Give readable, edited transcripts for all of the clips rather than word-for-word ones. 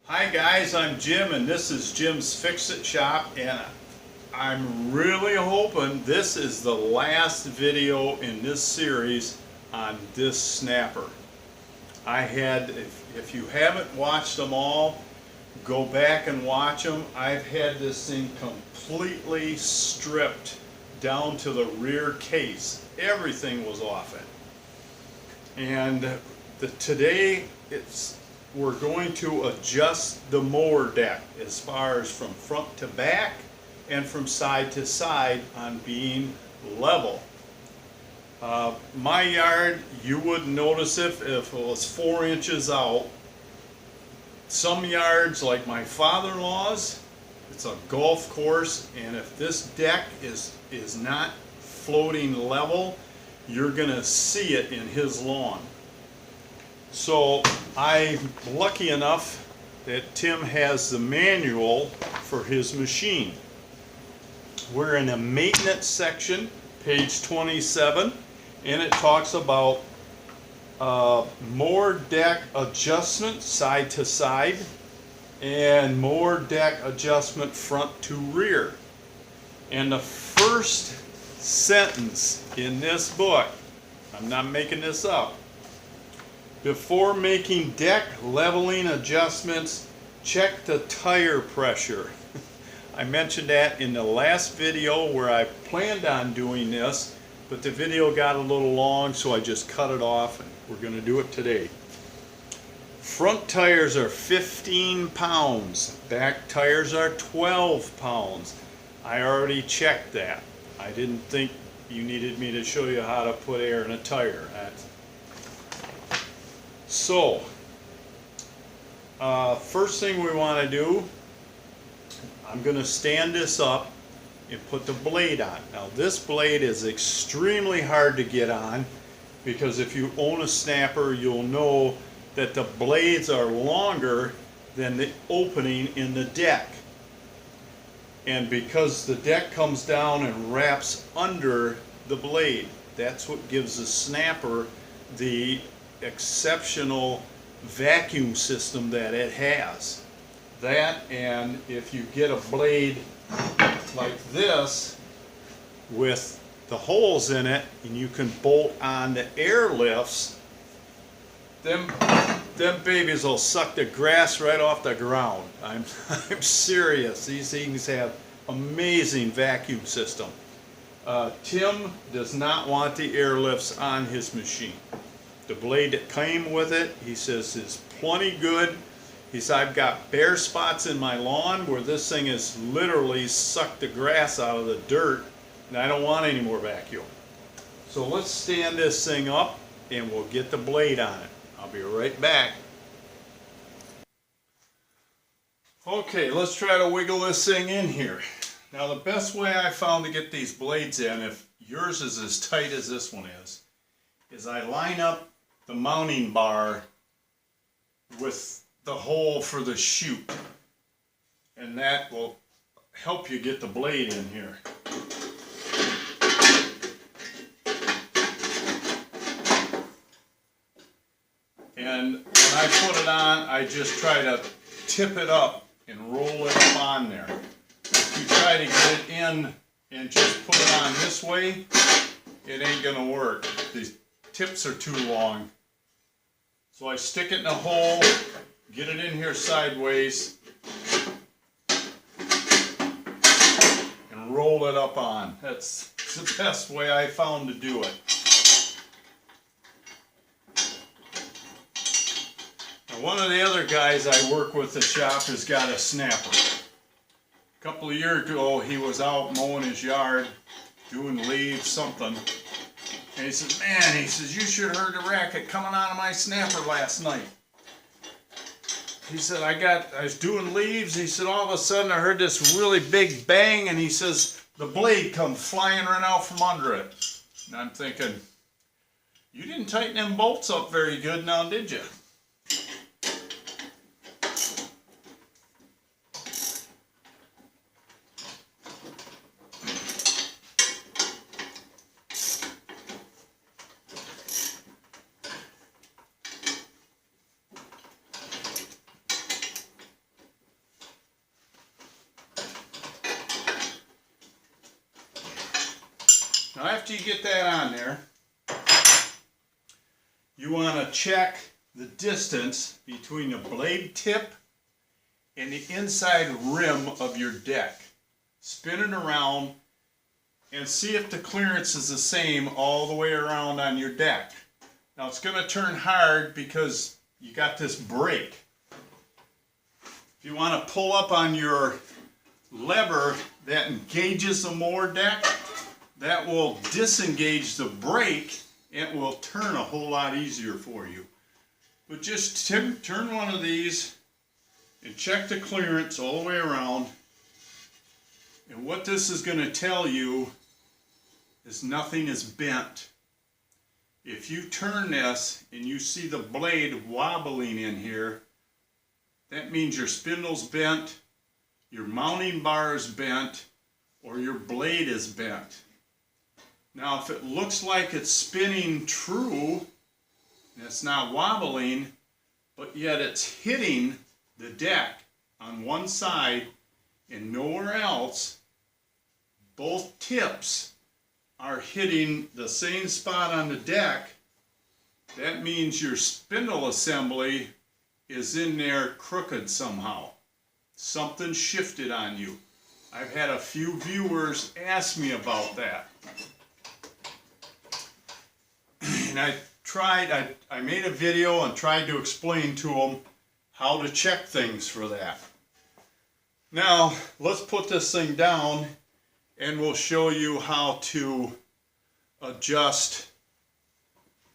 Hi guys, I'm Jim and this is Jim's Fix-It Shop, and I'm really hoping this is the last video in this series on this snapper. If you haven't watched them all, go back and watch them. I've had this thing completely stripped down to the rear case. Everything was off it. And today we're going to adjust the mower deck as far as from front to back and from side to side on being level. My yard, you wouldn't notice if it was 4 inches out. Some yards, like my father-in-law's, it's a golf course, and if this deck is not floating level, you're gonna see it in his lawn. So I'm lucky enough that Tim has the manual for his machine. We're in a maintenance section, page 27, and it talks about mower deck adjustment side to side and mower deck adjustment front to rear. And the first sentence in this book, I'm not making this up, before making deck leveling adjustments, check the tire pressure. I mentioned that in the last video where I planned on doing this, but the video got a little long, so I just cut it off, and we're going to do it today. Front tires are 15 pounds. Back tires are 12 pounds. I already checked that. I didn't think you needed me to show you how to put air in a tire. So, first thing we want to do, I'm going to stand this up and put the blade on. Now this blade is extremely hard to get on, because if you own a snapper, you'll know that the blades are longer than the opening in the deck. And because the deck comes down and wraps under the blade, that's what gives the snapper the exceptional vacuum system that it has. That, and if you get a blade like this with the holes in it and you can bolt on the air lifts, them babies will suck the grass right off the ground. I'm serious. These things have amazing vacuum system. Tim does not want the air lifts on his machine. The blade that came with it, he says, is plenty good. He said, I've got bare spots in my lawn where this thing has literally sucked the grass out of the dirt, and I don't want any more vacuum. So let's stand this thing up and we'll get the blade on it. I'll be right back. Okay, let's try to wiggle this thing in here. Now the best way I found to get these blades in, if yours is as tight as this one is I line up the mounting bar with the hole for the chute, and that will help you get the blade in here. And when I put it on, I just try to tip it up and roll it up on there. If you try to get it in and just put it on this way, it ain't gonna work. These tips are too long. So I stick it in a hole, get it in here sideways, and roll it up on. That's the best way I found to do it. Now, one of the other guys I work with at the shop has got a snapper. A couple of years ago, he was out mowing his yard, doing leaves, something. And he says, man, he says, you should have heard the racket coming out of my snapper last night. He said, I was doing leaves. He said, all of a sudden I heard this really big bang, and he says, the blade come flying right out from under it. And I'm thinking, you didn't tighten them bolts up very good now, did you? Now after you get that on there, you want to check the distance between the blade tip and the inside rim of your deck. Spin it around and see if the clearance is the same all the way around on your deck. Now it's going to turn hard because you got this brake. If you want to pull up on your lever that engages the mower deck, that will disengage the brake and it will turn a whole lot easier for you. But just turn one of these and check the clearance all the way around. And what this is going to tell you is nothing is bent. If you turn this and you see the blade wobbling in here, that means your spindle's bent, your mounting bar is bent, or your blade is bent. Now if it looks like it's spinning true, and it's not wobbling, but yet it's hitting the deck on one side and nowhere else, both tips are hitting the same spot on the deck, that means your spindle assembly is in there crooked somehow. Something shifted on you. I've had a few viewers ask me about that. And I made a video and tried to explain to them how to check things for that. Now, let's put this thing down and we'll show you how to adjust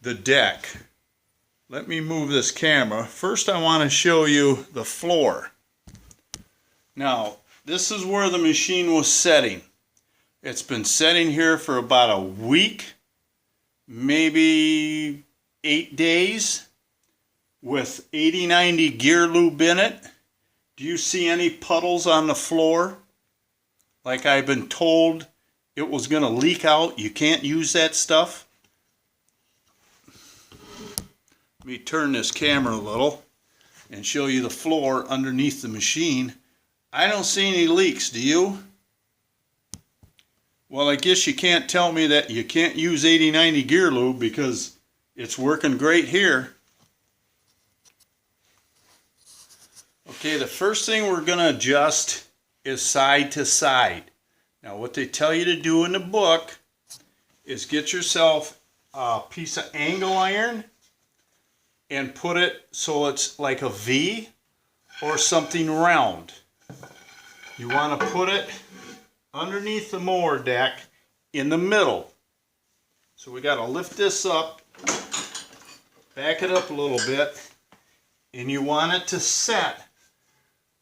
the deck. Let me move this camera. First I want to show you the floor. Now, this is where the machine was setting. It's been setting here for about a week, maybe 8 days, with 80-90 gear lube in it. Do you see any puddles on the floor? Like I've been told it was going to leak out. You can't use that stuff. Let me turn this camera a little and show you the floor underneath the machine. I don't see any leaks, do you? Well, I guess you can't tell me that you can't use 80-90 gear lube because it's working great here. Okay, the first thing we're going to adjust is side to side. Now what they tell you to do in the book is get yourself a piece of angle iron and put it so it's like a V or something round. You want to put it underneath the mower deck in the middle. So we got to lift this up, back it up a little bit, and you want it to set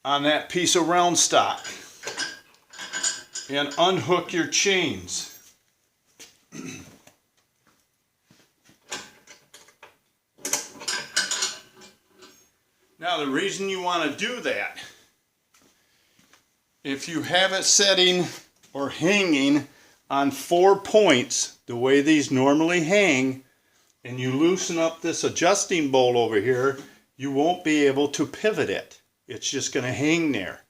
on that piece of round stock and unhook your chains. Now the reason you want to do that, if you have it setting or hanging on 4 points the way these normally hang, and you loosen up this adjusting bolt over here, you won't be able to pivot it. It's just going to hang there.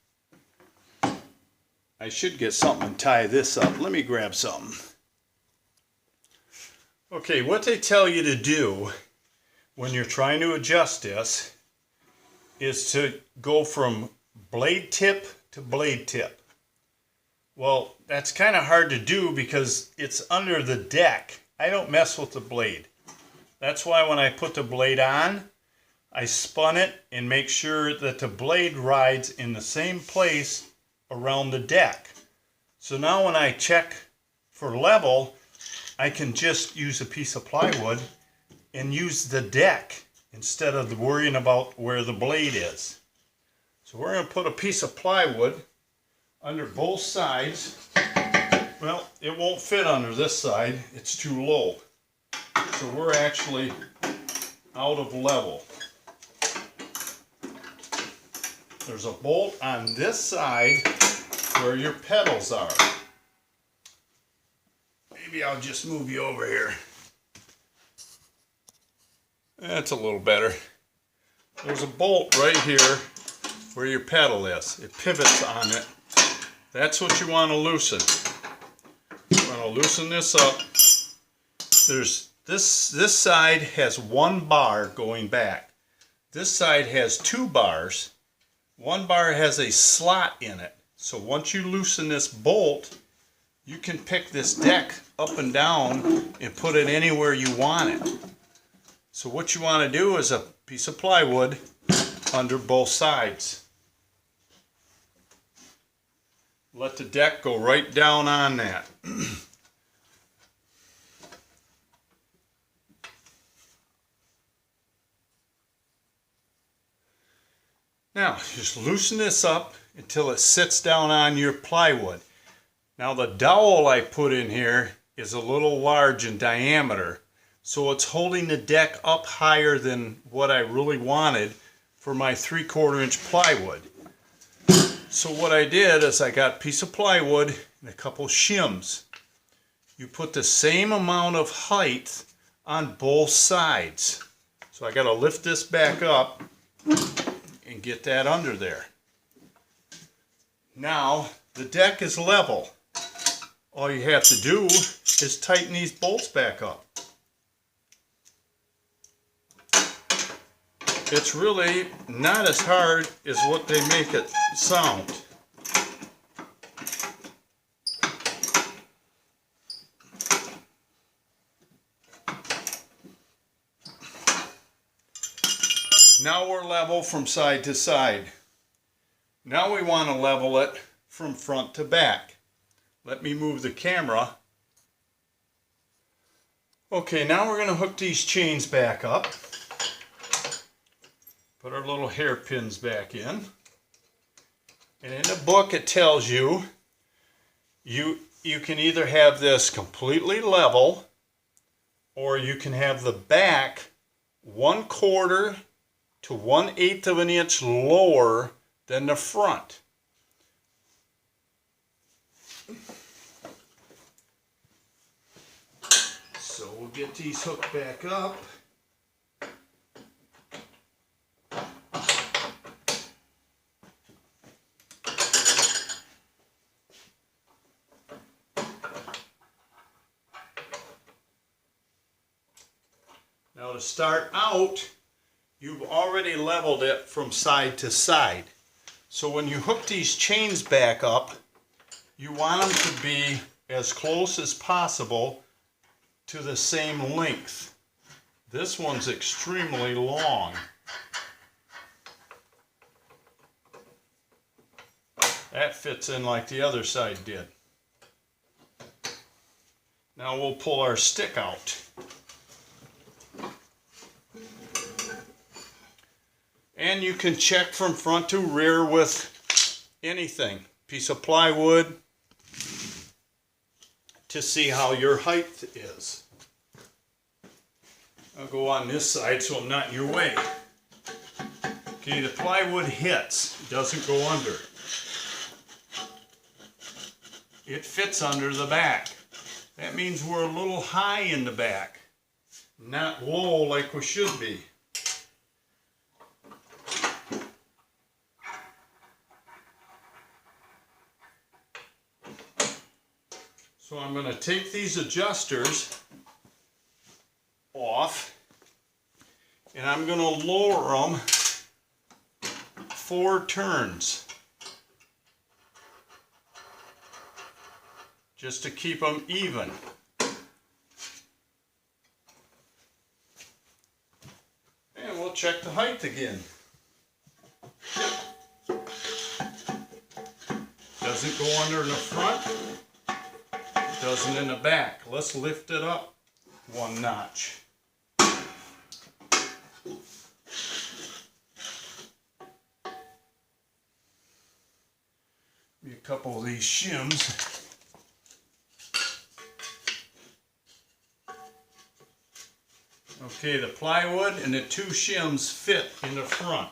I should get something and tie this up. Let me grab something. Okay, what they tell you to do when you're trying to adjust this is to go from blade tip to blade tip. Well, that's kind of hard to do because it's under the deck. I don't mess with the blade. That's why when I put the blade on, I spun it and make sure that the blade rides in the same place around the deck. So now when I check for level, I can just use a piece of plywood and use the deck instead of worrying about where the blade is. So we're going to put a piece of plywood under both sides. Well, it won't fit under this side. It's too low. So we're actually out of level. There's a bolt on this side where your pedals are. Maybe I'll just move you over here. That's a little better. There's a bolt right here where your pedal is. It pivots on it. That's what you want to loosen. You want to loosen this up. There's this side has one bar going back. This side has two bars. One bar has a slot in it. So once you loosen this bolt, you can pick this deck up and down and put it anywhere you want it. So what you want to do is a piece of plywood under both sides. Let the deck go right down on that. Now, just loosen this up until it sits down on your plywood. Now, the dowel I put in here is a little large in diameter, so it's holding the deck up higher than what I really wanted for my 3/4 inch plywood. So what I did is I got a piece of plywood and a couple shims. You put the same amount of height on both sides. So I got to lift this back up and get that under there. Now the deck is level. All you have to do is tighten these bolts back up. It's really not as hard as what they make it sound. Now we're level from side to side. Now we want to level it from front to back. Let me move the camera. Okay, now we're going to hook these chains back up. Put our little hairpins back in. And in the book it tells you, you can either have this completely level, or you can have the back 1/4 to 1/8 of an inch lower than the front. So we'll get these hooked back up. Now to start out, you've already leveled it from side to side. So when you hook these chains back up, you want them to be as close as possible to the same length. This one's extremely long. That fits in like the other side did. Now we'll pull our stick out. And you can check from front to rear with anything, piece of plywood, to see how your height is. I'll go on this side so I'm not in your way. Okay, the plywood hits, it doesn't go under. It fits under the back. That means we're a little high in the back, not low like we should be. So I'm going to take these adjusters off and I'm going to lower them 4 turns just to keep them even. And we'll check the height again. Doesn't go under in the front. Doesn't in the back. Let's lift it up 1 notch. Maybe a couple of these shims. Okay, the plywood and the 2 shims fit in the front.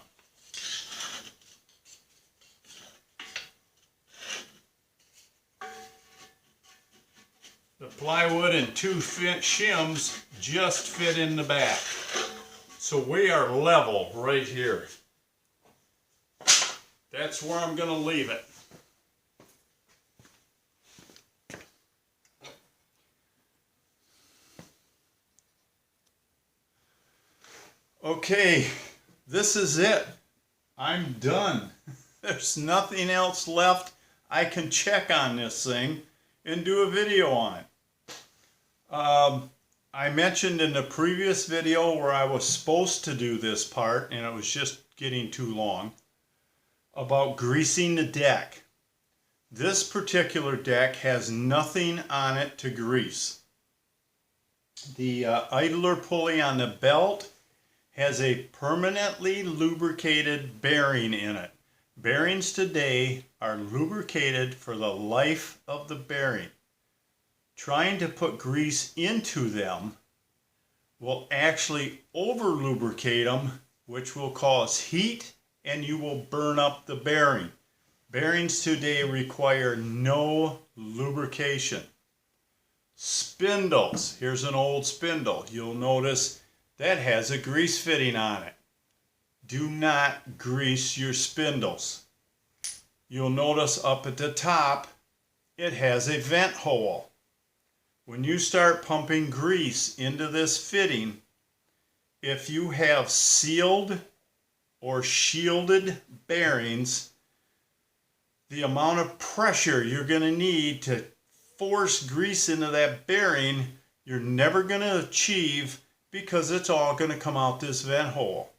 The plywood and 2 shims just fit in the back. So we are level right here. That's where I'm going to leave it. Okay, this is it. I'm done. There's nothing else left. I can check on this thing and do a video on it. I mentioned in the previous video where I was supposed to do this part, and it was just getting too long, about greasing the deck. This particular deck has nothing on it to grease. The idler pulley on the belt has a permanently lubricated bearing in it. Bearings today are lubricated for the life of the bearing. Trying to put grease into them will actually over lubricate them, which will cause heat, and you will burn up the bearing. Bearings today require no lubrication. Spindles. Here's an old spindle. You'll notice that has a grease fitting on it. Do not grease your spindles. You'll notice up at the top it has a vent hole. When you start pumping grease into this fitting, if you have sealed or shielded bearings, the amount of pressure you're going to need to force grease into that bearing, you're never going to achieve, because it's all going to come out this vent hole.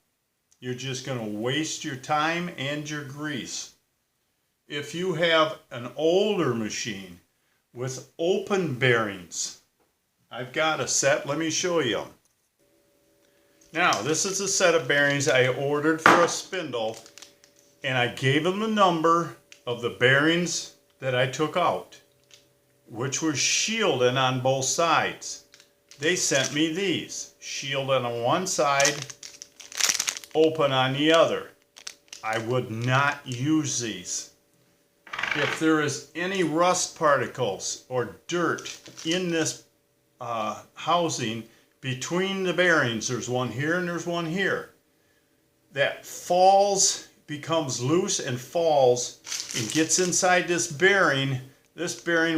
You're just going to waste your time and your grease. If you have an older machine with open bearings, I've got a set, let me show you. Now, this is a set of bearings I ordered for a spindle, and I gave them the number of the bearings that I took out, which were shielded on both sides. They sent me these, shielded on one side, open on the other. I would not use these. If there is any rust particles or dirt in this housing between the bearings, there's one here and there's one here, that falls, becomes loose and falls and gets inside this bearing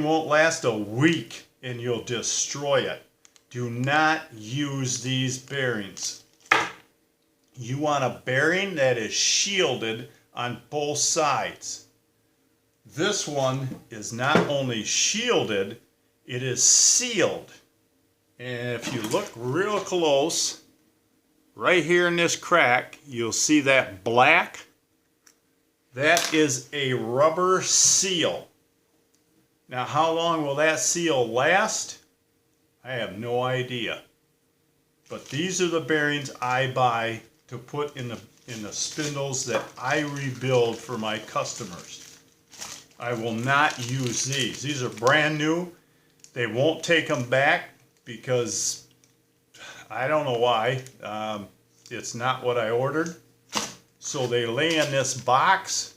won't last a week and you'll destroy it. Do not use these bearings. You want a bearing that is shielded on both sides. This one is not only shielded, it is sealed. And if you look real close, right here in this crack, you'll see that black. That is a rubber seal. Now, how long will that seal last? I have no idea. But these are the bearings I buy to put in the spindles that I rebuild for my customers. I will not use these. These are brand new. They won't take them back because I don't know why. It's not what I ordered. So they lay in this box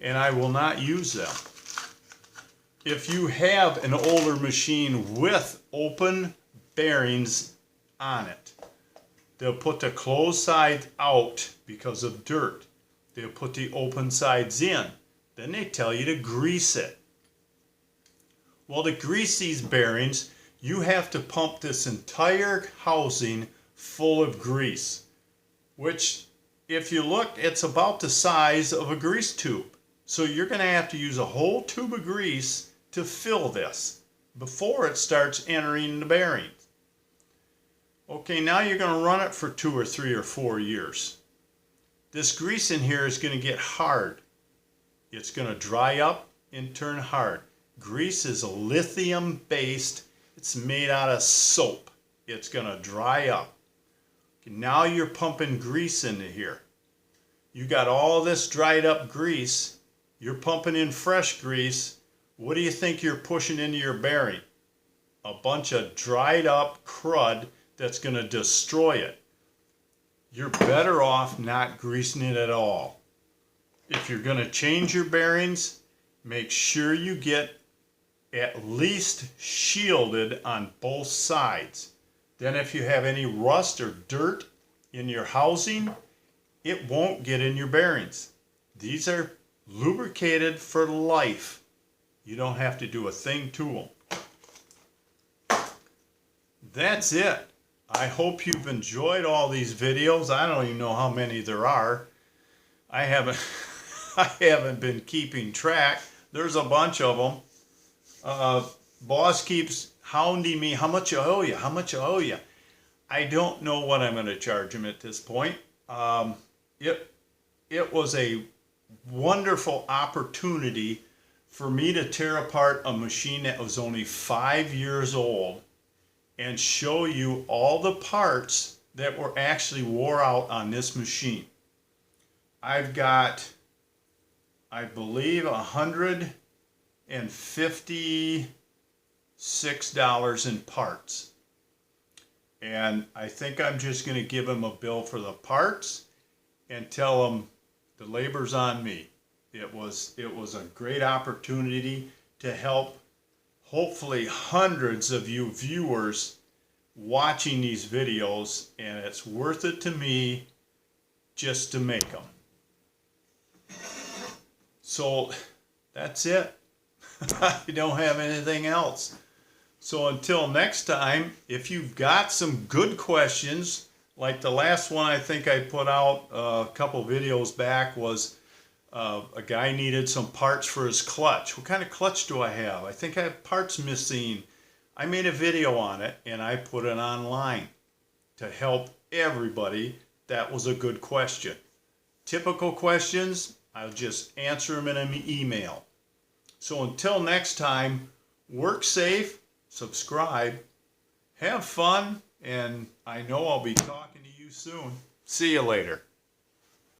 and I will not use them. If you have an older machine with open bearings on it, they'll put the closed sides out because of dirt. They'll put the open sides in. Then they tell you to grease it. Well, to grease these bearings, you have to pump this entire housing full of grease, which, if you look, it's about the size of a grease tube. So you're going to have to use a whole tube of grease to fill this before it starts entering the bearings. Okay, now you're going to run it for 2 or 3 or 4 years. This grease in here is going to get hard. It's going to dry up and turn hard. Grease is lithium based. It's made out of soap. It's going to dry up. Okay, now you're pumping grease into here. You got all this dried up grease. You're pumping in fresh grease. What do you think you're pushing into your bearing? A bunch of dried up crud that's going to destroy it. You're better off not greasing it at all. If you're going to change your bearings, make sure you get at least shielded on both sides. Then if you have any rust or dirt in your housing, it won't get in your bearings. These are lubricated for life. You don't have to do a thing to them. That's it. I hope you've enjoyed all these videos. I don't even know how many there are. I haven't I haven't been keeping track. There's a bunch of them. Boss keeps hounding me, how much I owe you, how much I owe you. I don't know what I'm going to charge him at this point. It was a wonderful opportunity for me to tear apart a machine that was only 5 years old and show you all the parts that were actually wore out on this machine. I've got, I believe, $156 in parts. And I think I'm just going to give him a bill for the parts and tell him the labor's on me. It was a great opportunity to help hopefully hundreds of you viewers watching these videos, and it's worth it to me just to make them. So that's it. I don't have anything else. So until next time, if you've got some good questions, like the last one I think I put out a couple videos back was a guy needed some parts for his clutch. What kind of clutch do I have? I think I have parts missing. I made a video on it and I put it online to help everybody. That was a good question. Typical questions, I'll just answer them in an email. So until next time, work safe, subscribe, have fun, and I know I'll be talking to you soon. See you later.